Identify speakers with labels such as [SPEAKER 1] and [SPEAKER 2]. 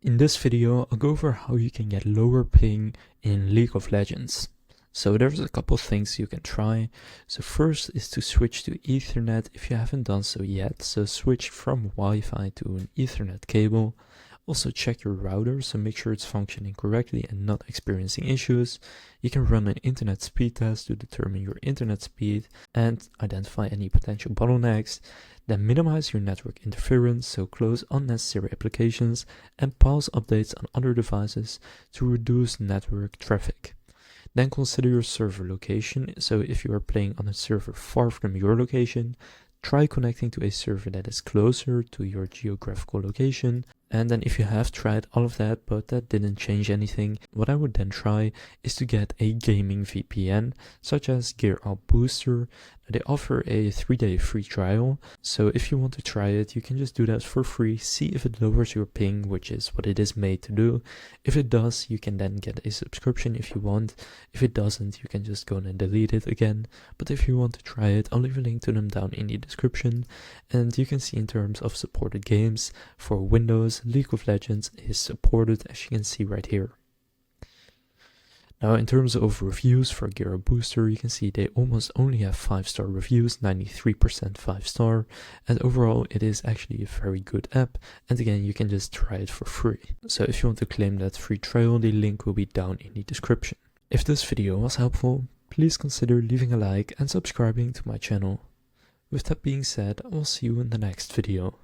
[SPEAKER 1] In this video, I'll go over how you can get lower ping in League of Legends. So there's a couple things you can try. So first is to switch to Ethernet if you haven't done so yet. So switch from Wi-Fi to an Ethernet cable. Also check your router, so make sure it's functioning correctly and not experiencing issues. You can run an internet speed test to determine your internet speed and identify any potential bottlenecks. Then minimize your network interference, so close unnecessary applications and pause updates on other devices to reduce network traffic. Then consider your server location, so if you are playing on a server far from your location, try connecting to a server that is closer to your geographical location. And then if you have tried all of that but that didn't change anything, what I would then try is to get a gaming VPN such as GearUP Booster. They offer a 3-day free trial, so if you want to try it, you can just do that for free, see if it lowers your ping, which is what it is made to do. If it does, you can then get a subscription if you want. If it doesn't, you can just go and delete it again. But if you want to try it, I'll leave a link to them down in the description. And you can see in terms of supported games, for Windows, League of Legends is supported, as you can see right here. Now in terms of reviews for GearUP Booster, you can see they almost only have 5-star reviews, 93% 5-star, and overall it is actually a very good app, and again you can just try it for free. So if you want to claim that free trial, the link will be down in the description. If this video was helpful, please consider leaving a like and subscribing to my channel. With that being said, I will see you in the next video.